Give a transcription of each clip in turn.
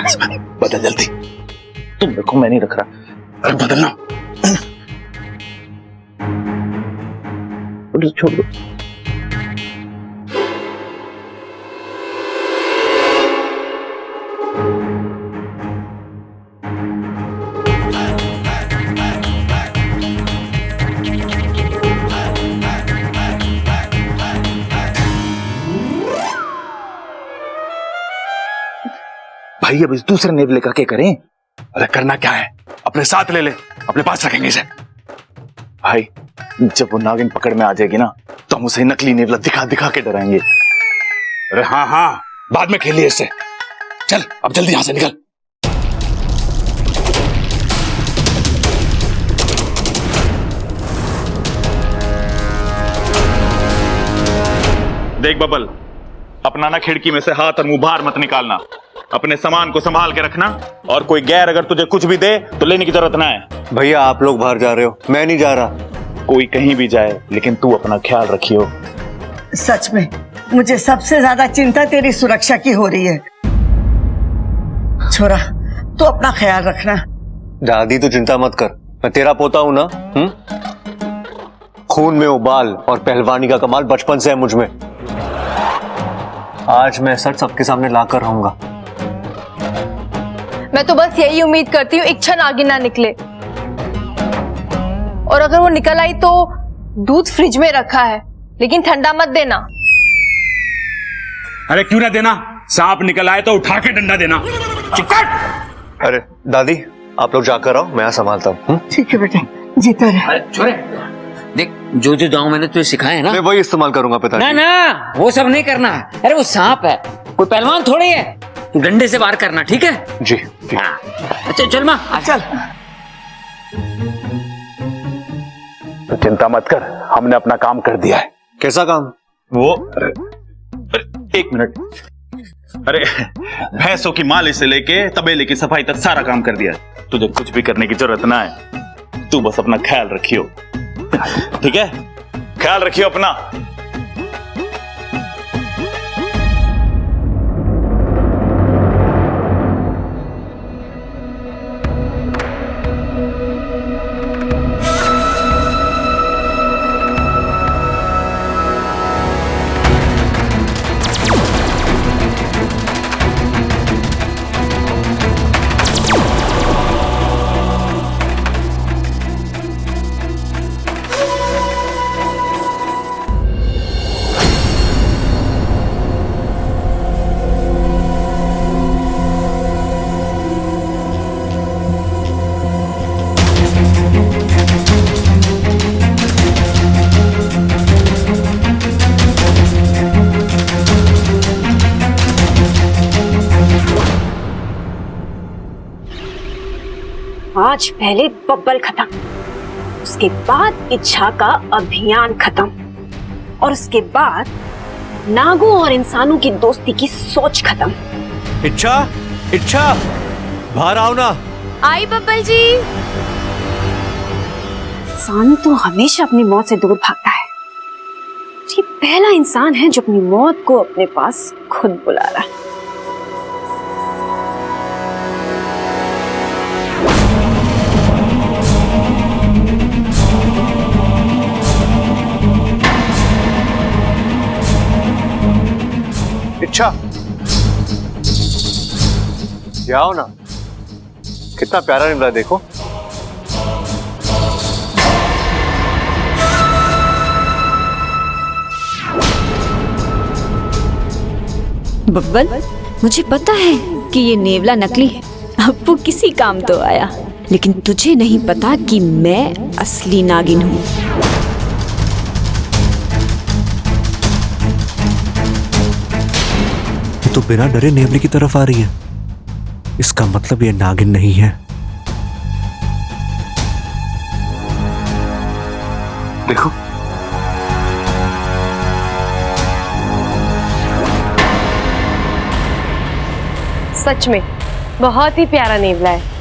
बदल जल्दी। तुम देखो मैं नहीं रख रहा। अरे बदलना। छोड़ दो। भाई अब इस दूसरे नेवले का क्या करें? अरे करना क्या है, अपने साथ ले ले, अपने पास रखेंगे इसे। भाई जब वो नागिन पकड़ में आ जाएगी ना तो हम उसे नकली नेवला दिखा दिखा के डराएंगे। अरे हाँ हाँ, बाद में खेलिए इससे। चल अब जल्दी यहां से निकल। देख बबल, अपना ना खिड़की में से हाथ और मुंह बाहर मत निकालना। अपने सामान को संभाल के रखना और कोई गैर अगर तुझे कुछ भी दे तो लेने की जरूरत ना है। भैया आप लोग बाहर जा रहे हो, मैं नहीं जा रहा। कोई कहीं भी जाए लेकिन तू अपना ख्याल रखियो। सच में मुझे सबसे ज्यादा चिंता तेरी सुरक्षा की हो रही है। छोरा तू अपना ख्याल रखना। दादी तो चिंता मत कर, मैं तेरा पोता हूं ना। खून में उबाल और पहलवानी का कमाल बचपन से है मुझ में। आज मैं सच सबके सामने लाकर रहूंगा। मैं तो बस यही उम्मीद करती हूँ इच्छा नागिन ना निकले, और अगर वो निकल आई तो दूध फ्रिज में रखा है लेकिन ठंडा मत देना। अरे क्यों ना देना, सांप निकल आए तो उठा के डंडा देना। चिपकट। अरे दादी आप लोग जाकर आओ, मैं यहाँ संभालता हूँ। ठीक है बेटा, जीता रहे। अरे छोरे देख, जो जो दांव मैंने तुझे सिखाए ना, मैं वही इस्तेमाल करूंगा पिताजी। ना ना वो सब नहीं करना है। अरे वो सांप है, कोई पहलवान थोड़ी है। तू डंडे से वार करना, ठीक है? जी, जी। हाँ। अच्छा चल माँ चल। तो चिंता मत कर, हमने अपना काम कर दिया है। कैसा काम? वो अरे एक मिनट। अरे भैंसों की मालिश से लेके तबेले की सफाई तक सारा काम कर दिया है। तुझे कुछ भी करने की जरूरत ना है, तू बस अपना ख्याल रखियो। ठीक है, ख्याल रखियो अपना। आज पहले बब्बल खत्म, उसके बाद इच्छा का अभियान खत्म, और उसके बाद नागों और इंसानों की दोस्ती की सोच खत्म। इच्छा, इच्छा बाहर आओ ना। आई बब्बल जी। इंसान तो हमेशा अपनी मौत से दूर भागता है। ये पहला इंसान है जो अपनी मौत को अपने पास खुद बुला रहा है। इच्छा जाओ ना, कितना प्यारा निकला देखो। बब्बल, मुझे पता है कि ये नेवला नकली है, अब वो किसी काम तो आया, लेकिन तुझे नहीं पता कि मैं असली नागिन हूँ। तो बिना डरे नेवले की तरफ आ रही है, इसका मतलब ये नागिन नहीं है। देखो सच में बहुत ही प्यारा नेवला है।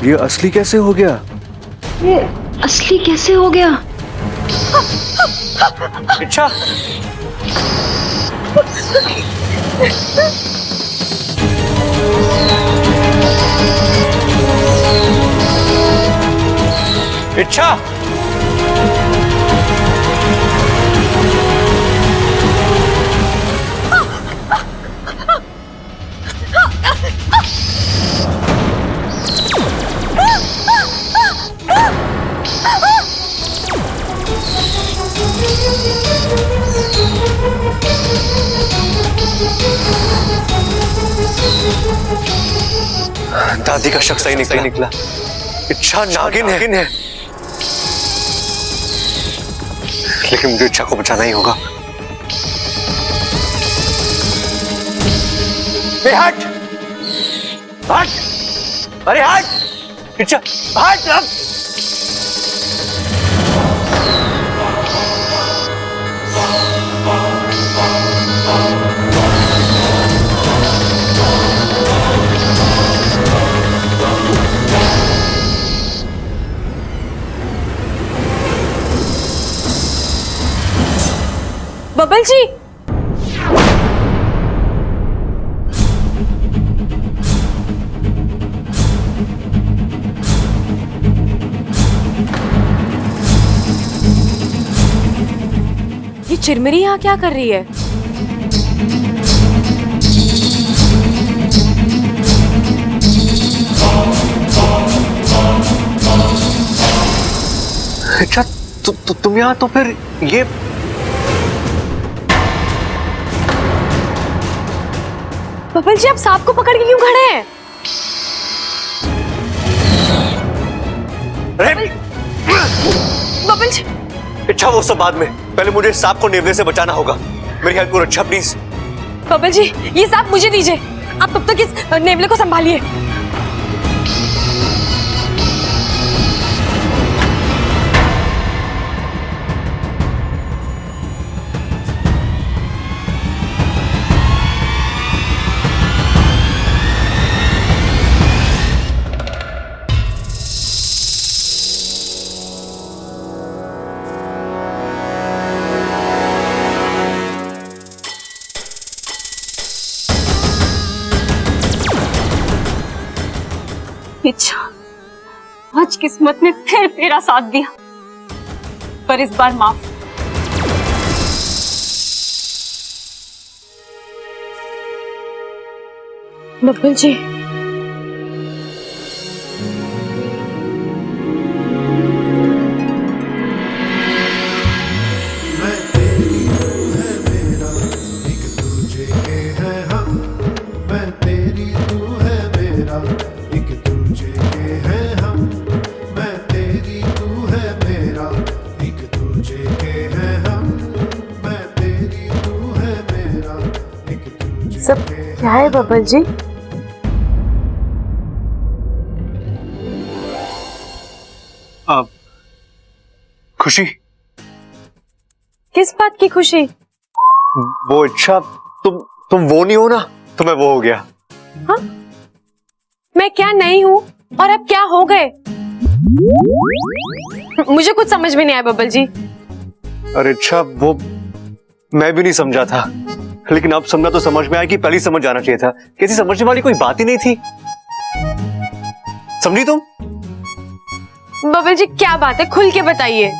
ये असली कैसे हो गया? ये असली कैसे हो गया? इच्छा, इच्छा, दादी का शक सही निकला। इच्छा नागिन है। लेकिन मुझे इच्छा को बचाना ही होगा। हट! अरे हट! इच्छा हट! अब बबल जी, ये चिरमिरी यहाँ क्या कर रही है? अच्छा तुम यहाँ, तो फिर ये बबल जी, आप सांप को पकड़ के क्यों खड़े हैं? बबल जी, इच्छा वो सब बाद में, पहले मुझे सांप को नेवले से बचाना होगा। मेरी हेल्प करो अच्छा प्लीज। बबल जी, ये सांप मुझे दीजिए। आप तब तक इस नेवले को संभालिए। अच्छा, आज किस्मत ने फिर मेरा साथ दिया, पर इस बार माफ। बब्बल जी, सब क्या है बब्बल जी? खुशी। किस बात की खुशी? वो इच्छा, तुम वो नहीं हो ना, तो मैं वो हो गया। हाँ? मैं क्या नहीं हूँ और अब क्या हो गए? मुझे कुछ समझ में नहीं आया बब्बल जी। अरे इच्छा, वो मैं भी नहीं समझा था, लेकिन अब समझा तो समझ में आया कि पहले ही समझ जाना चाहिए था। किसी समझने वाली कोई बात ही नहीं थी। समझी तुम? बब्बल जी, क्या बात है, खुल के बताइए।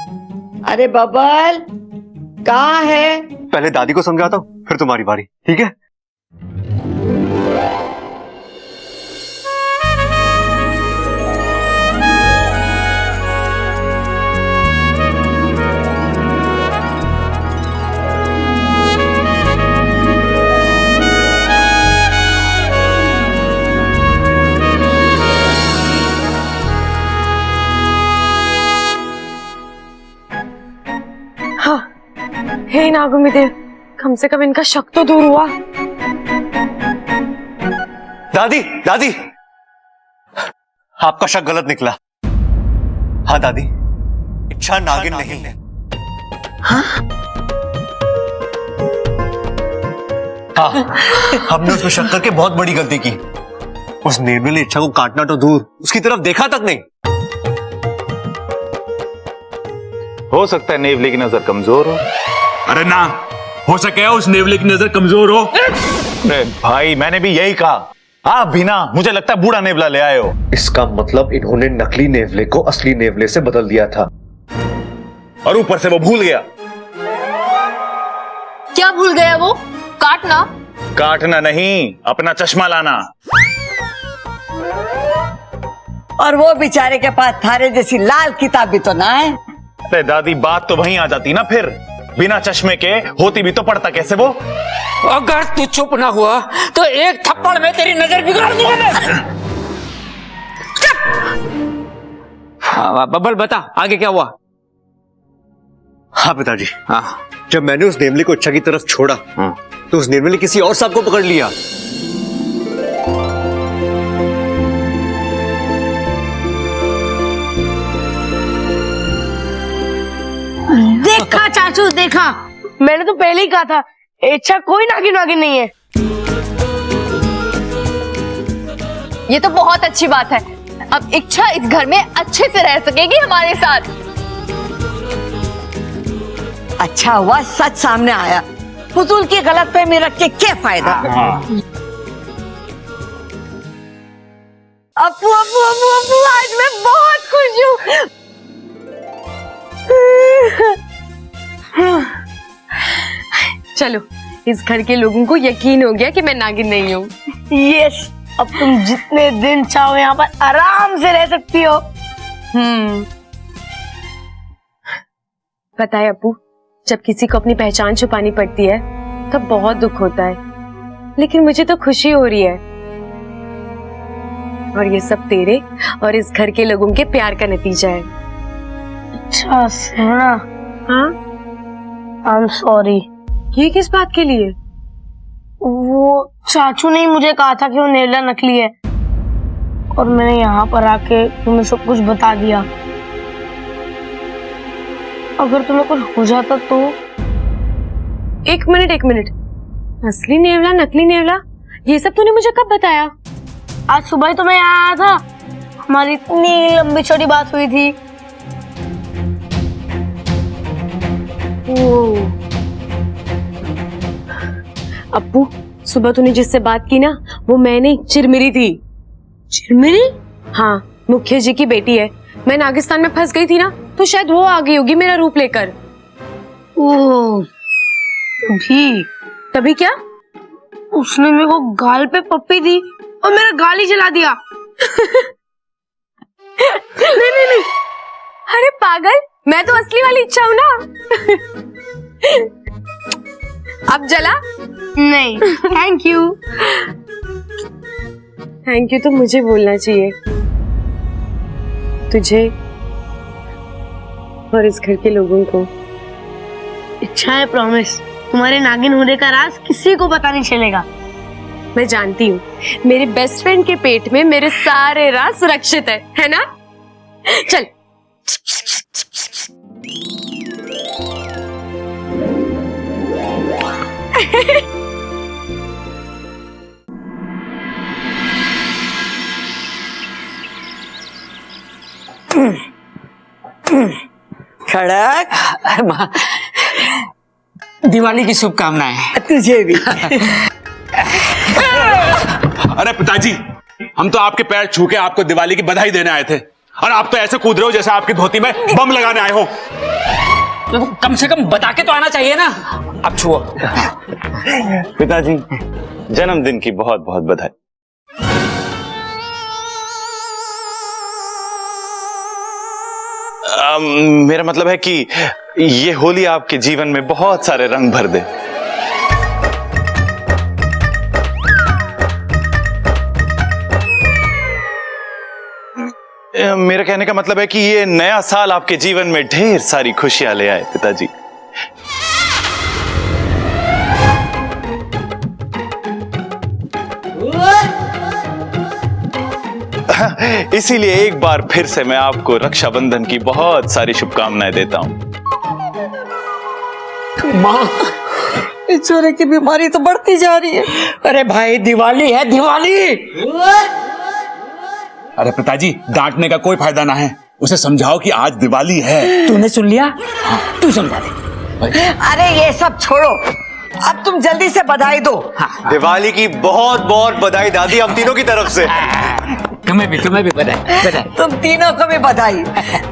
अरे बबल, कहाँ है? पहले दादी को समझाता हूँ, फिर तुम्हारी बारी, ठीक है? हे नागुमिदेव, कम से कम इनका शक तो दूर हुआ। दादी, दादी, आपका शक गलत निकला। हाँ दादी, इच्छा नागिन नहीं है। हाँ, हमने उसमें शक करके बहुत बड़ी गलती की। उस नेवले ने इच्छा को काटना तो दूर, उसकी तरफ देखा तक नहीं। हो सकता है नेवले की नजर कमजोर हो। अरे ना हो सके उस नेवले की नजर कमजोर हो। अरे भाई मैंने भी यही कहा। आप भी ना, मुझे लगता है बूढ़ा नेवला ले आए हो। इसका मतलब इन्होंने नकली नेवले को असली नेवले से बदल दिया था, और ऊपर से वो भूल गया। क्या भूल गया वो? काटना? काटना नहीं, अपना चश्मा लाना। और वो बेचारे के पास थारे जैसी लाल किताब भी तो ना है। अरे दादी, बात तो वहीं आ जाती ना फिर। बिना चश्मे के होती भी तो पढ़ता कैसे वो? अगर तू चुप ना हुआ तो एक थप्पड़ में तेरी नजर बिगाड़ दूंगा मैं। बब्बल बता आगे क्या हुआ? हाँ पिताजी, हाँ जब मैंने उस नेवले को इच्छा की तरफ छोड़ा तो उस नेवले ने किसी और सांप को पकड़ लिया। देखा चाचू, देखा, मैंने तो पहले ही कहा था इच्छा कोई नागिन वागिन नहीं है। ये तो बहुत अच्छी बात है। अब इच्छा इस घर में अच्छे से रह सकेगी हमारे साथ। अच्छा हुआ सच सामने आया। फुजूल की गलतफहमी रख के क्या फायदा। अप्पू अप्पू अप्पू अप्पू, आज मैं बहुत खुश हूँ। चलो, इस घर के लोगों को यकीन हो गया कि मैं नागिन नहीं हूँ। यस, अब तुम जितने दिन चाहो यहाँ पर आराम से रह सकती हो। पता है अप्पू, जब किसी को अपनी पहचान छुपानी पड़ती है तब बहुत दुख होता है, लेकिन मुझे तो खुशी हो रही है। और ये सब तेरे और इस घर के लोगों के प्यार का नतीजा है। अच्छा सुना, हाँ, आई एम सॉरी। ये किस बात के लिए? वो चाचू ने ही मुझे कहा था कि वो नेवला नकली है, और मैंने यहाँ पर आके तुम्हें सब कुछ बता दिया। अगर तुम्हें कुछ हो जाता तो? एक मिनट, असली नेवला नकली नेवला ये सब तूने मुझे कब बताया? आज सुबह ही तो मैं यहाँ आया था, हमारी इतनी लंबी चौड़ी बात हुई थी। अप्पू, सुबह तूने जिससे बात की ना, वो मैं नहीं, चिरमिरी थी। चिरमिरी? हाँ, मुखिया जी की बेटी है। मैं नागिस्तान में फंस गई थी ना, तो शायद वो आ गई होगी मेरा रूप लेकर। ओह, तभी क्या? उसने मेरे को गाल पे पप्पी दी और मेरा गाल ही जला दिया। नहीं, अरे पागल, मैं तो असली वाली इच्छा हूँ ना। अब जला? नहीं, थैंक यू। थैंक यू तो मुझे बोलना चाहिए, तुझे और इस घर के लोगों को। इच्छा है, प्रॉमिस, तुम्हारे नागिन होने का राज किसी को पता नहीं चलेगा। मैं जानती हूँ, मेरे बेस्ट फ्रेंड के पेट में मेरे सारे राज सुरक्षित है ना? चल। खड़क, माँ, दिवाली की शुभकामनाएं। तुझे भी। अरे पिताजी, हम तो आपके पैर छू के आपको दिवाली की बधाई देने आए थे, और आप तो ऐसे कूद रहे हो जैसे आपकी धोती में बम लगाने आए हो। तो कम से कम बता के तो आना चाहिए ना। अब छुओ। पिताजी, जन्मदिन की बहुत बहुत बधाई। मेरा मतलब है कि ये होली आपके जीवन में बहुत सारे रंग भर दे। मेरा कहने का मतलब है कि ये नया साल आपके जीवन में ढेर सारी खुशियां ले आए पिताजी। इसीलिए एक बार फिर से मैं आपको रक्षाबंधन की बहुत सारी शुभकामनाएं देता हूं। माँ, इस चोरे की बीमारी तो बढ़ती जा रही है। अरे भाई, दिवाली है, दिवाली। अरे पिताजी, डांटने का कोई फायदा ना है, उसे समझाओ कि आज दिवाली है। तूने सुन लिया? तू समझा दे। अरे ये सब छोड़ो, अब तुम जल्दी से बधाई दो। दिवाली की बहुत बहुत बधाई दादी, हम तीनों की तरफ से। तुम्हें भी बधाई बधाई। तुम तीनों को भी बधाई।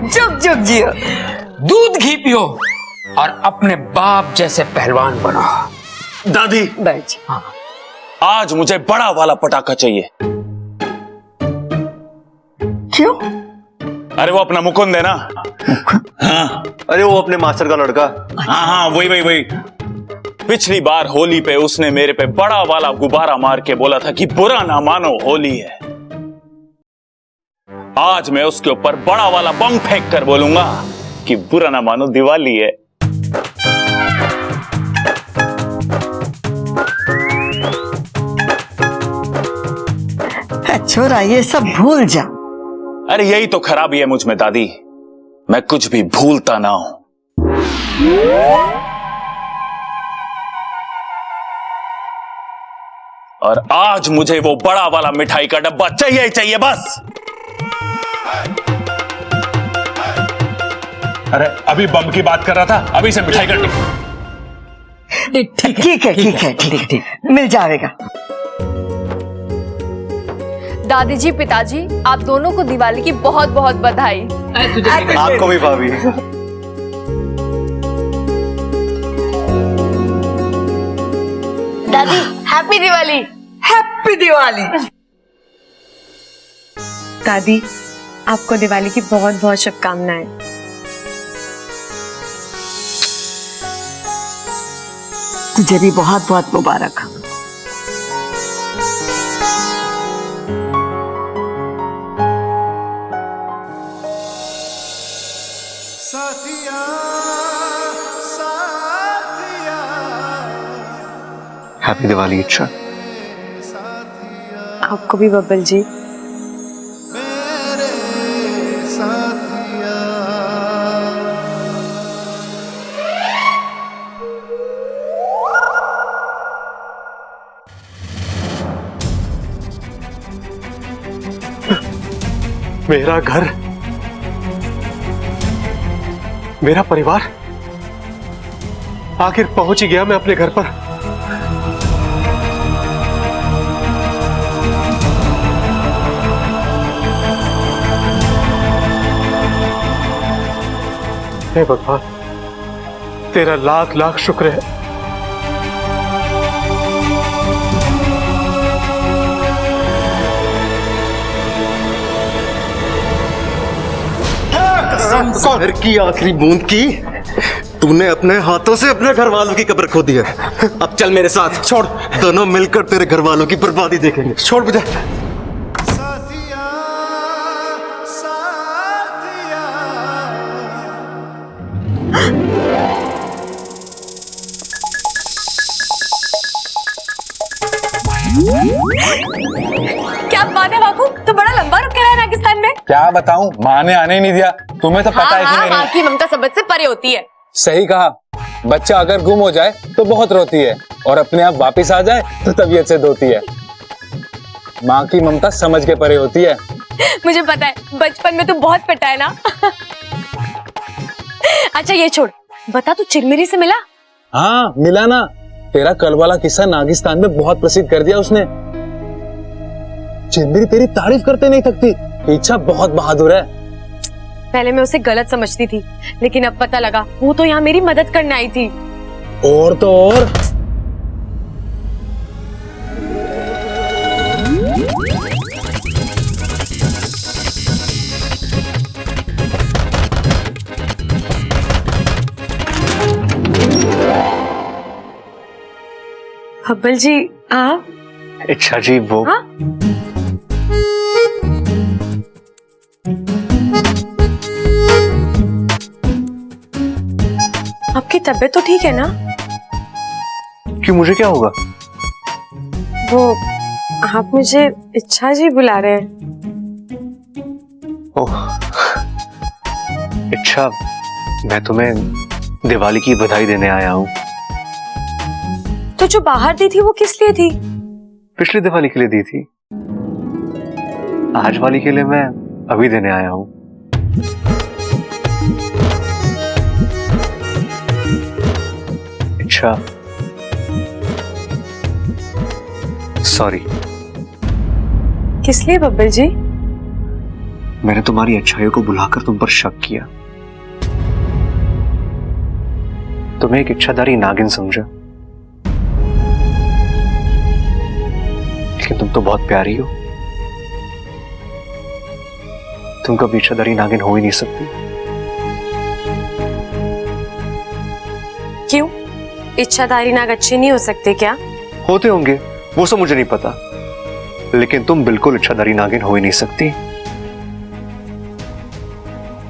जुग जुग जियो। दूध घी पियो और अपने बाप जैसे पहलवान बनो। दादी, बैठ। आज मुझे बड़ा वाला पटाखा चाहिए। क्यों? अरे वो अपना मुकुंद है ना। हाँ अरे वो अपने मास्टर का लड़का। हाँ, वही। पिछली बार होली पे उसने मेरे पे बड़ा वाला गुब्बारा मार के बोला था कि बुरा ना मानो होली है। आज मैं उसके ऊपर बड़ा वाला बम फेंक कर बोलूंगा कि बुरा ना मानो दिवाली है। छोरा ये सब भूल जा। अरे यही तो खराबी है मुझ में दादी, मैं कुछ भी भूलता ना हूं। और आज मुझे वो बड़ा वाला मिठाई का डब्बा चाहिए ही चाहिए बस। अरे अभी बम की बात कर रहा था, अभी से मिठाई का ठीक है, मिल जाएगा। दादी जी, पिताजी, आप दोनों को दिवाली की बहुत बहुत बधाई। आपको भी भाभी। दादी हैप्पी दिवाली। हैप्पी दिवाली। दादी, आपको दिवाली की बहुत बहुत शुभकामनाएं। तुझे भी बहुत बहुत मुबारक। हैप्पी दिवाली। अच्छा, आपको भी बब्बल जी। मेरा घर, मेरा परिवार, आखिर पहुंच ही गया मैं अपने घर पर। हे भगवान, तेरा लाख लाख शुक्र है। घर की आखिरी बूंद की तूने अपने हाथों से अपने घर वालों की कब्र खो दी है। अब चल मेरे साथ, छोड़, दोनों मिलकर तेरे घर वालों की बर्बादी देखेंगे। छोड़ मुझे। क्या बात है बापू, तो बड़ा लंबा रुक रहा है राजस्थान में। क्या बताऊं, माँ ने आने नहीं दिया। तुम्हें तो पता है कि मेरी माँ की ममता सबद से परे होती है। सही कहा, बच्चा अगर गुम हो जाए तो बहुत रोती है और अपने आप वापस आ जाए तो तबीयत से धोती है। माँ की ममता समझ के परे होती है। मुझे पता है, बचपन में तू बहुत पिटा है ना। अच्छा ये छोड़, बता तू चिरमिरी से मिला? हाँ मिला ना, तेरा कल वाला किस्सा नागिस्तान में बहुत प्रसिद्ध कर दिया उसने। चिरमिरी तेरी तारीफ करते नहीं थकती, इच्छा बहुत बहादुर है। पहले मैं उसे गलत समझती थी, लेकिन अब पता लगा वो तो यहाँ मेरी मदद करने आई थी। और तो और हब्बल जी आप? अच्छा जी, वो हाँ? आपकी तबीयत तो ठीक है ना? क्यों, मुझे क्या होगा? वो आप मुझे इच्छा जी बुला रहे हैं। ओह, अच्छा, मैं तुम्हें दिवाली की बधाई देने आया हूँ। तो जो बाहर दी थी वो किस लिए थी? पिछली दिवाली के लिए दी थी। आज वाली के लिए मैं अभी देने आया हूं। अच्छा, सॉरी। किस लिए बब्बल जी? मैंने तुम्हारी अच्छाइयों को बुलाकर तुम पर शक किया। तुम्हें एक इच्छाधारी नागिन समझा, लेकिन तुम तो बहुत प्यारी हो। तुम कभी इच्छाधारी नागिन हो ही नहीं सकती। क्यों? इच्छाधारी नाग अच्छे नहीं हो सकते क्या? होते होंगे, वो सब मुझे नहीं पता, लेकिन तुम बिल्कुल इच्छाधारी नागिन हो ही नहीं सकती,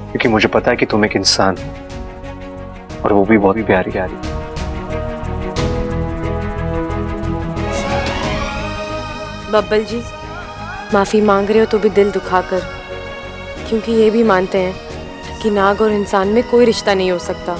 क्योंकि मुझे पता है कि तुम एक इंसान हो, और वो भी बहुत ही प्यारी प्यारी। बब्बल जी, माफी मांग रहे हो तो भी दिल दुखाकर, क्योंकि ये भी मानते हैं कि नाग और इंसान में कोई रिश्ता नहीं हो सकता।